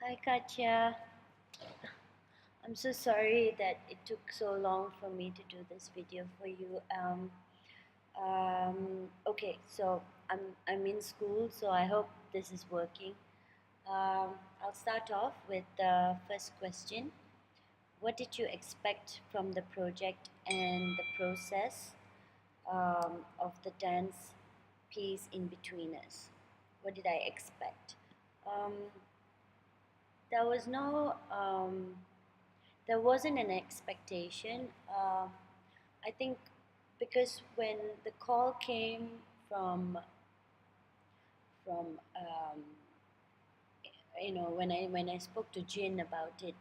Hi Katja, I'm so sorry that it took so long for me to do this video for you. Okay, so I'm in school, so I hope this is working. I'll start off with the first question. What did you expect from the project and the process of the dance piece in between us? What did I expect? Um, there was no there wasn't an expectation. I think because when the call came from from when I spoke to Jin about it,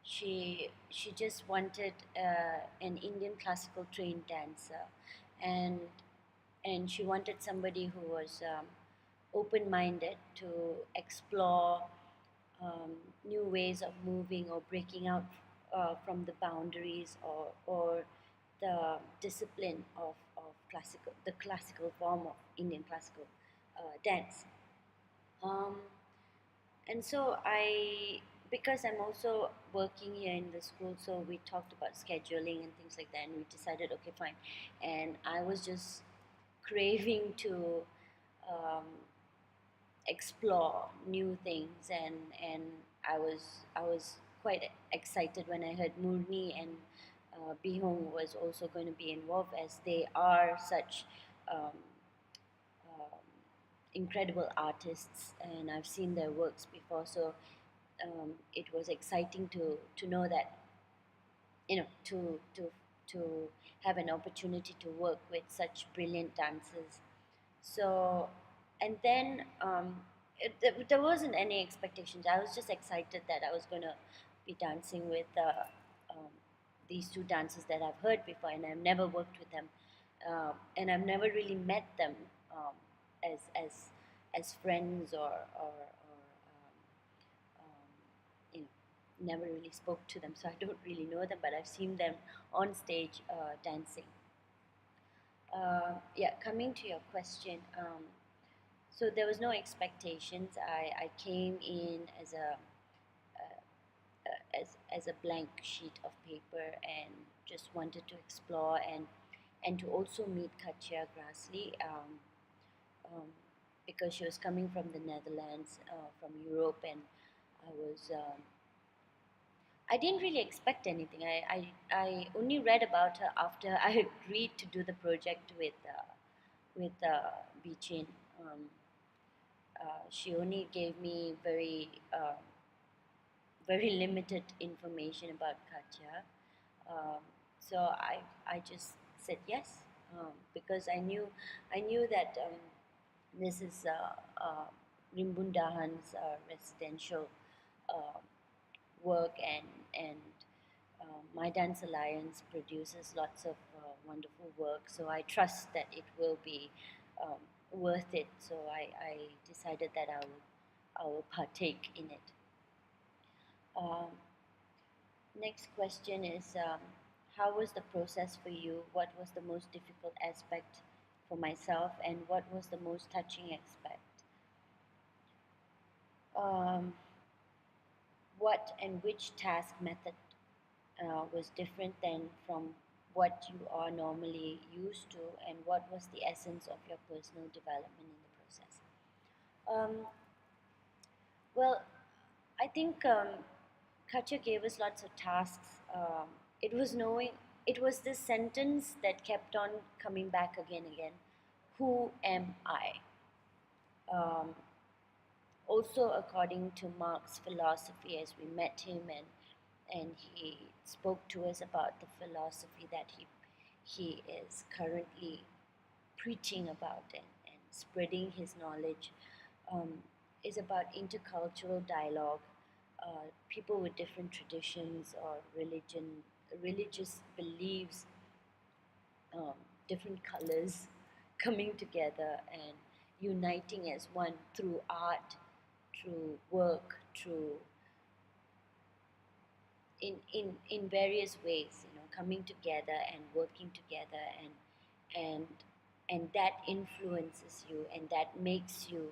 she just wanted an Indian classical trained dancer, and she wanted somebody who was open minded to explore new ways of moving or breaking out from the boundaries or the discipline of the classical form of Indian classical dance. Um, and so because I'm also working here in the school, so we talked about scheduling and things like that, and we decided, okay, fine. And I was just craving to um, explore new things, and I was quite excited when I heard Murni and Bihong was also going to be involved, as they are such um, um, incredible artists, and I've seen their works before. So it was exciting to know that, to have an opportunity to work with such brilliant dancers. So, and then there wasn't any expectations. I was just excited that I was gonna be dancing with um, these two dancers that I've heard before, and I've never worked with them, and I've never really met them um, as as friends or never really spoke to them. So I don't really know them, but I've seen them on stage dancing. Yeah, coming to your question. So there was no expectations. I came in as a blank sheet of paper and just wanted to explore and to also meet Katja Grässli, um, because she was coming from the Netherlands, from Europe, and I was I didn't really expect anything. I only read about her after I agreed to do the project with Beh Chin. Um, she only gave me very limited information about Katja. So I just said yes, because I knew that this is Rimbundahan's residential uh, work, and My Dance Alliance produces lots of wonderful work, so I trust that it will be worth it. So I decided that I will partake in it. Um, Next question is, how was the process for you? What was the most difficult aspect for myself, and what was the most touching aspect? Um, what and which task method was different than from what you are normally used to, and what was the essence of your personal development in the process? Um, well, I think Katja gave us lots of tasks. It was knowing, it was this sentence that kept on coming back again. Who am I? Um, Also, according to Marc's philosophy, as we met him, and he spoke to us about the philosophy that he is currently preaching about, and spreading his knowledge, um, is about intercultural dialogue. People with different traditions or religious beliefs, um, different colors, coming together and uniting as one through art, through work, through in various ways, coming together and working together, and and that influences you and that makes you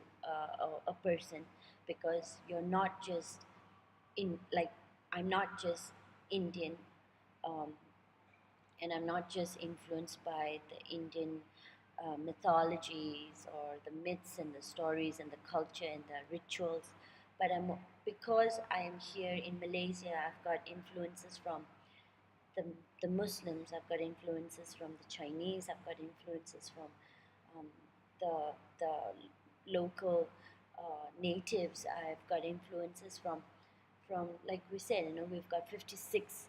a person, because you're not just in like I'm not just Indian, um, and I'm not just influenced by the Indian mythologies or the myths and the stories and the culture and the rituals, but because I am here in Malaysia, I've got influences from the, the Muslims, I've got influences from the Chinese, I've got influences from um, the local natives, I've got influences from like we said, we've got 56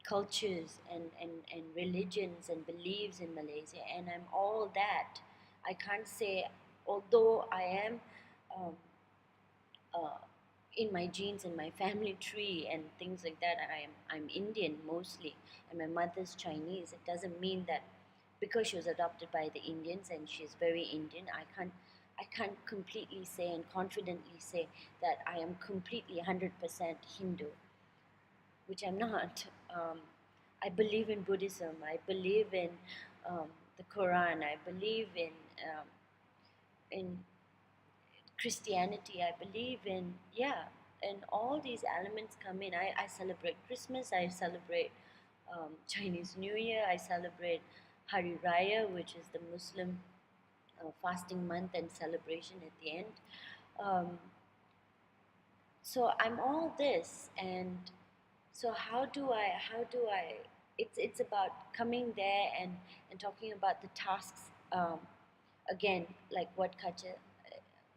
cultures and religions and beliefs in Malaysia, and I'm all that. I can't say, although I am um, uh, in my genes, in my family tree and things like that, I'm Indian mostly, and my mother's Chinese. It doesn't mean that because she was adopted by the Indians and she's very Indian, I can't completely say and confidently say that I am completely 100% Hindu, which I'm not. I believe in Buddhism. I believe in the Quran. I believe in Christianity. I believe in, yeah, and all these elements come in. I celebrate Christmas. I celebrate Chinese New Year. I celebrate Hari Raya, which is the Muslim fasting month and celebration at the end. Um, so I'm all this, and so how do I it's about coming there and talking about the tasks, again, like what Katja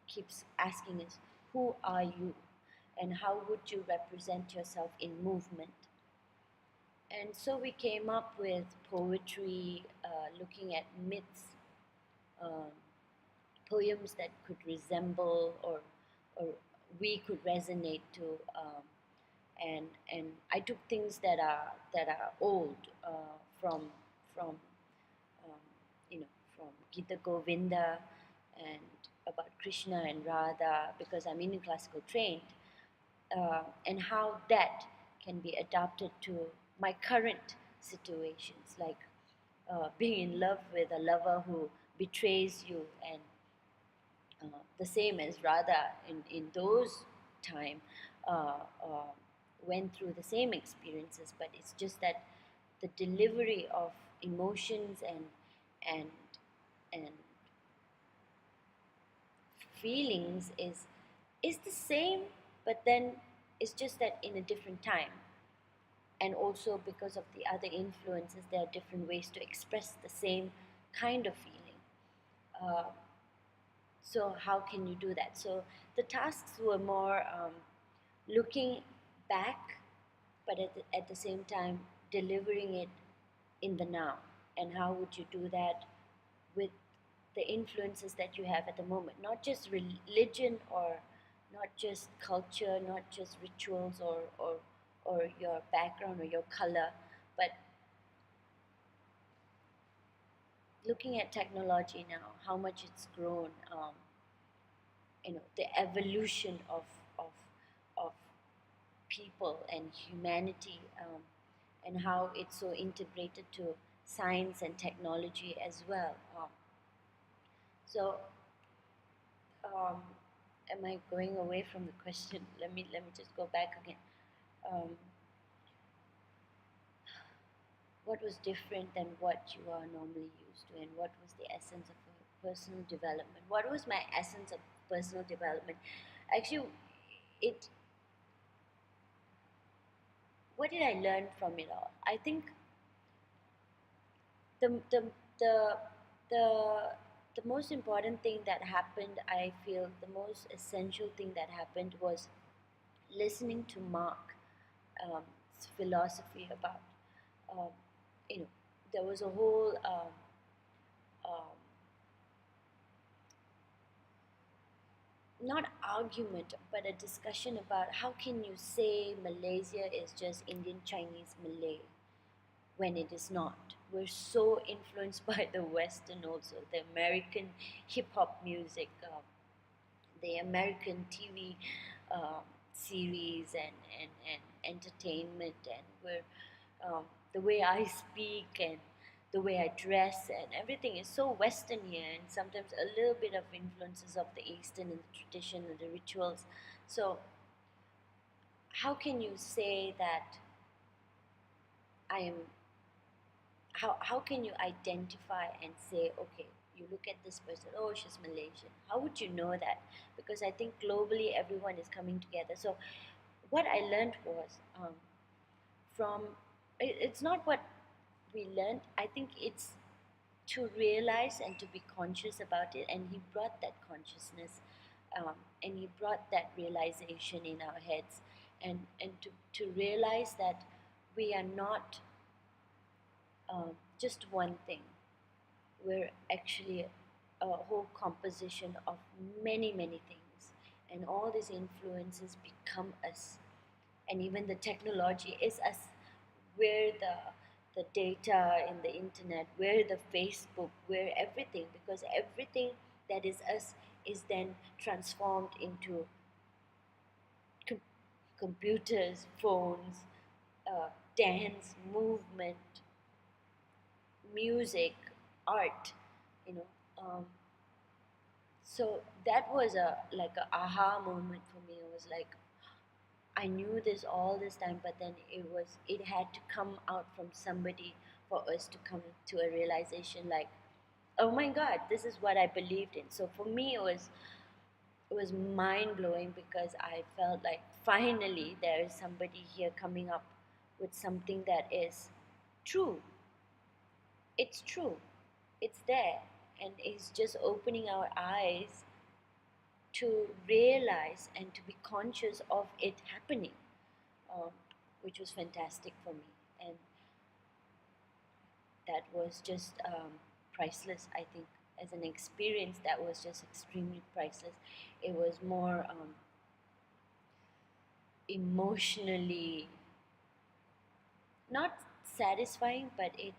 keeps asking is, who are you and how would you represent yourself in movement? And so we came up with poetry, looking at myths, um, poems that could resemble or we could resonate to, and I took things that are old, from um, you know from Gita Govinda and about Krishna and Radha, because I'm Indian classical trained, and how that can be adapted to my current situations, like being in love with a lover who betrays you, and the same as Radha in those time went through the same experiences, but it's just that the delivery of emotions and and feelings is the same, but then it's just that in a different time. And also because of the other influences, there are different ways to express the same kind of feeling. Uh, so how can you do that? So the tasks were more looking back, but at the same time delivering it in the now. And how would you do that with the influences that you have at the moment? Not just religion, or not just culture, not just rituals, or your background or your color, but looking at technology now, how much it's grown, the evolution of, of people and humanity, and how it's so integrated to science and technology as well. So, um, am I going away from the question? Let me just go back again. Um, what was different than what you are normally used to, and what was the essence of personal development? What was my essence of personal development? Actually, it. What did I learn from it all? I think the the the the the most important thing that happened, I feel the most essential thing that happened, was listening to Marc, philosophy about, um, there was a whole um, not argument, but a discussion about how can you say Malaysia is just Indian Chinese Malay when it is not. We're so influenced by the Western, also the American hip hop music, the American TV series, and entertainment, and we're, the way I speak, the way I dress and everything is so Western here, and sometimes a little bit of influences of the Eastern and the tradition and the rituals. So, how can you say that I am? How can you identify and say, okay, you look at this person, oh, she's Malaysian? How would you know that? Because I think globally everyone is coming together. So, what I learned was from it's not what we learned. I think it's to realize and to be conscious about it, and he brought that consciousness, and he brought that realization in our heads, and to realize that we are not just one thing. We're actually a whole composition of many many things, and all these influences become us, and even the technology is us. We're the data in the internet, we're the Facebook, we're everything, because everything that is us is then transformed into com- computers, phones, dance, movement, music, art, you know. So that was a like a aha moment for me. It was like I knew this all this time, but then it had to come out from somebody for us to come to a realization like, oh my God, this is what I believed in. So for me, it was mind blowing, because I felt like finally there is somebody here coming up with something that is true. It's true. It's there, and it's just opening our eyes to realize and to be conscious of it happening, um, which was fantastic for me. And that was just priceless, I think. As an experience, that was just extremely priceless. It was more emotionally not satisfying, but it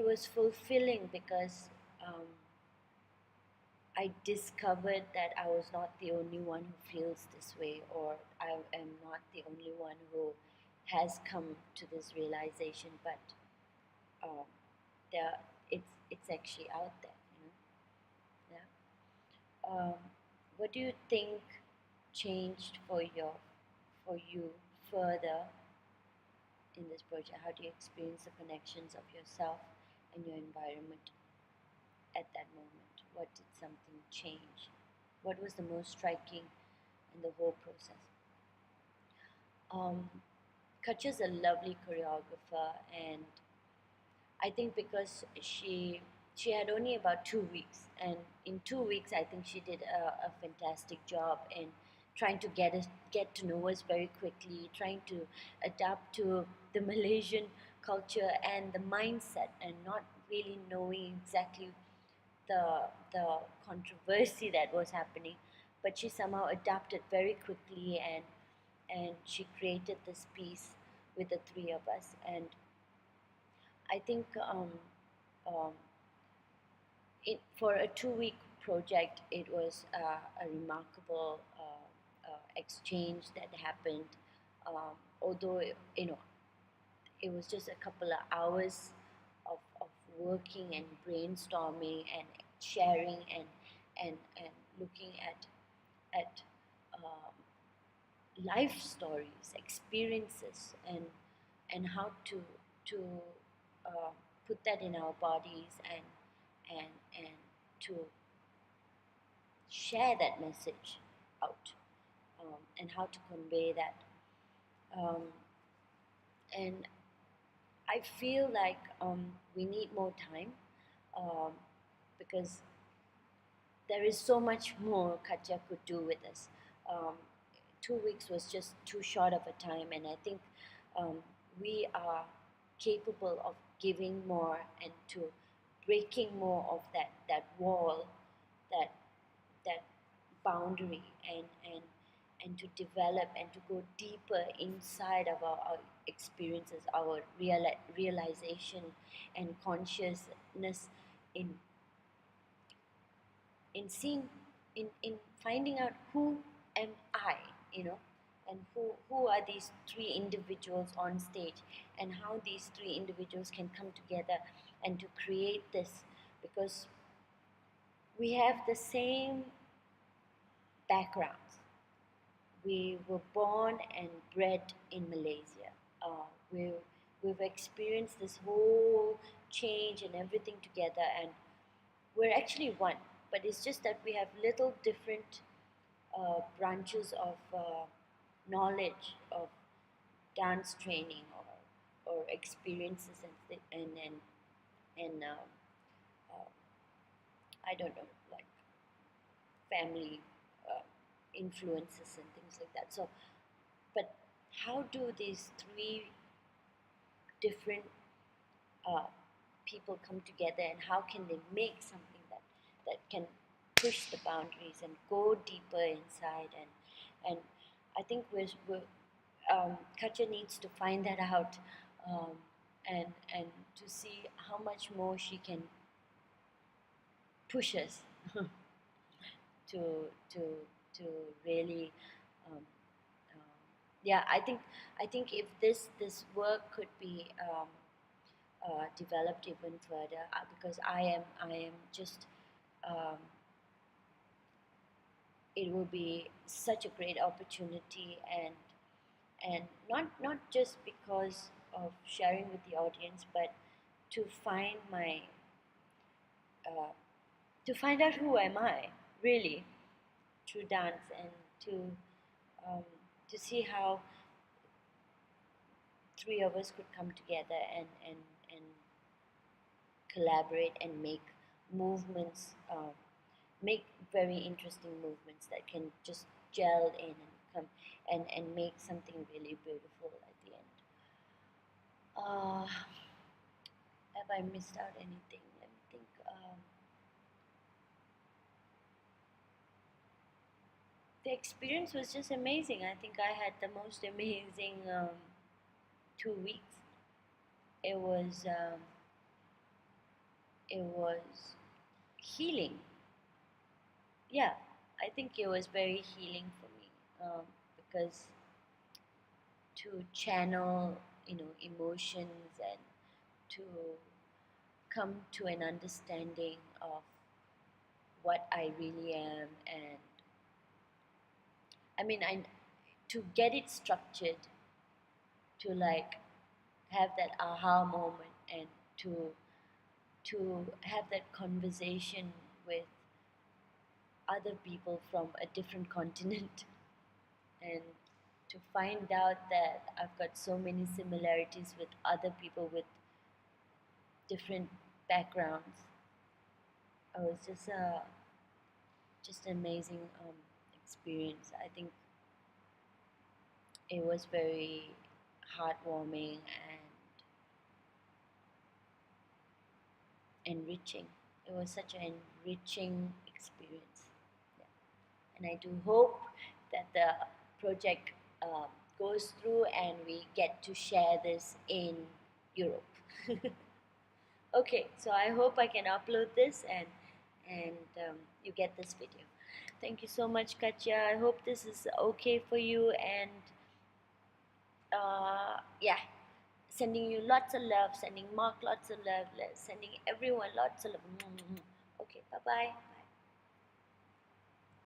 was fulfilling, because um, I discovered that I was not the only one who feels this way, or I am not the only one who has come to this realization, but um, there it's actually out there, Yeah. What do you think changed for you further in this project? How do you experience the connections of yourself and your environment at that moment? What did something change? What was the most striking in the whole process? Um, Katja's a lovely choreographer, and I think because she had only about 2 weeks, and in 2 weeks, I think she did a fantastic job in trying to get to know us very quickly, trying to adapt to the Malaysian culture and the mindset, and not really knowing exactly the controversy that was happening, but she somehow adapted very quickly, and she created this piece with the three of us, and I think um, for a 2 week project, it was a remarkable exchange that happened. Although it was just a couple of hours of working and brainstorming and sharing and looking at life stories, experiences, and how to uh, put that in our bodies, and to share that message out, and how to convey that. Um, and I feel like we need more time, um, because there is so much more Katja could do with us. Um, 2 weeks was just too short of a time, and I think um, we are capable of giving more and to breaking more of that wall, that that boundary, and to develop and to go deeper inside of our experiences, our realization and consciousness in in seeing in finding out who am I, you know and who are these three individuals on stage, and how these three individuals can come together and to create this, because we have the same backgrounds. We were born and bred in Malaysia. We've experienced this whole change and everything together, and we're actually one. But it's just that we have little different branches of knowledge of dance training, or experiences, and uh, I don't know, like family uh, influences and things like that. So, but how do these three different uh, people come together, and how can they make something that can push the boundaries and go deeper inside, and I think Katja needs to find that out, um, and to see how much more she can push us to to to really um, um, yeah, I think if this work could be developed even further, because I am just um, it will be such a great opportunity, and not just because of sharing with the audience, but to find my uh, to find out who am I really through dance, and um, to see how three of us could come together and collaborate and make movements, make very interesting movements that can just gel in and come and make something really beautiful at the end. Uh, have I missed out anything? Let me think. The experience was just amazing. I think I had the most amazing 2 weeks. It was um, it was healing. Yeah, I think it was very healing for me, because to channel, emotions, and to come to an understanding of what I really am, and I mean, to get it structured, to like have that aha moment, and to have that conversation with other people from a different continent, and to find out that I've got so many similarities with other people with different backgrounds. It was just an amazing experience. I think it was very heartwarming and enriching. It was such an enriching experience. Yeah. And I do hope that the project goes through and we get to share this in Europe. Okay, so I hope I can upload this, and you get this video. Thank you so much, Katja. I hope this is okay for you, and yeah, sending you lots of love, sending Mark lots of love, sending everyone lots of love. Okay, bye bye.